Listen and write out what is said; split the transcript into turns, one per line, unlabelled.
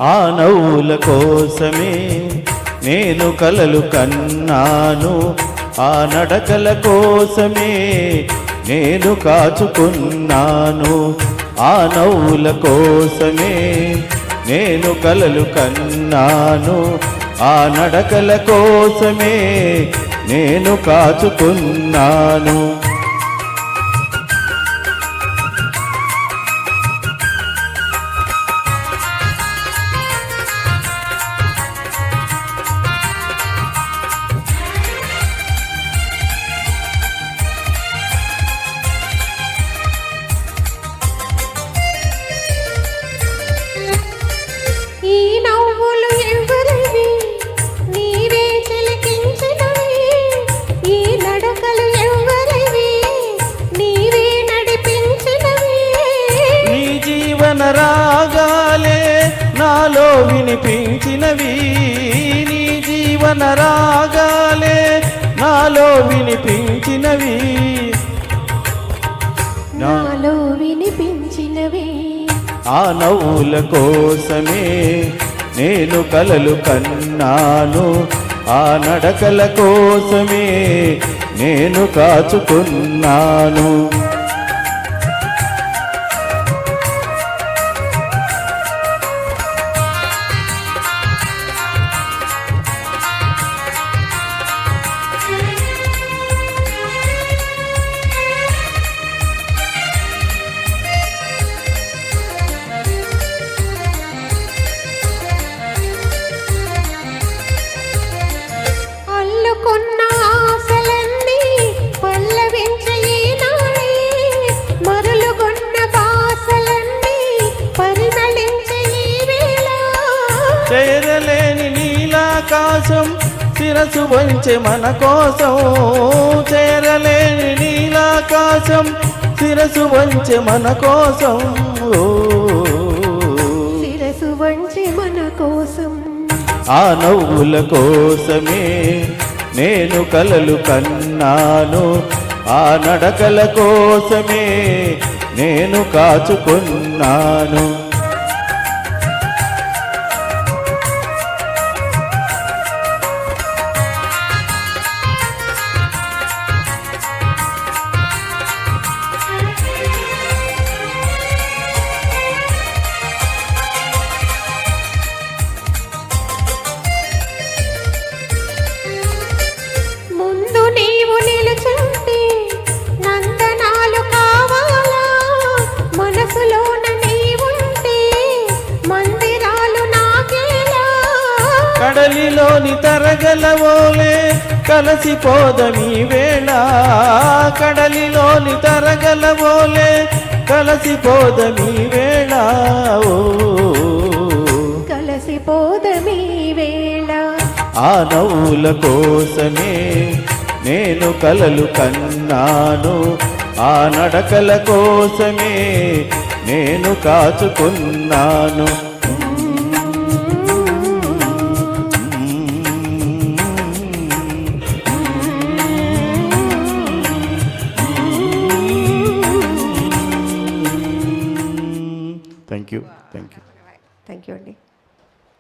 ఆ నవ్వుల కోసమే నేను కలలు కన్నాను, ఆ నడకల కోసమే నేను కాచుకున్నాను. ఆ నవ్వుల కోసమే నేను కలలు కన్నాను, ఆ నడకల కోసమే నేను కాచుకున్నాను. రాగాలే నాలో వినిపించినవి, నీ జీవన రాగాలే నాలో వినిపించినవి,
నాలో వినిపించినవి.
ఆ నవ్వుల కోసమే నేను కలలు కన్నాను, ఆ నడకల కోసమే నేను కాచుకున్నాను. చేరలేని నీలాకాశం శిరసు వంచె మన కోసం, చేరలేని నీలాకాశం శిరసు వంచె మన కోసం,
శిరసు వంచె మన కోసం.
ఆ నవ్వుల కోసమే నేను కలలు కన్నాను, ఆ నడకల కోసమే నేను కాచుకున్నాను. కడలిలోని తరగలవోలే కలసిపోదమీ వేళ, కడలిలోని తరగలవోలే కలసిపోదమీ వేళ,
కలసిపోదమీ వేళ.
ఆ నవ్వుల కోసమే నేను కలలు కన్నాను, ఆ నడకల కోసమే నేను కాచుకున్నాను. థ్యాంక్ యూ
అండి.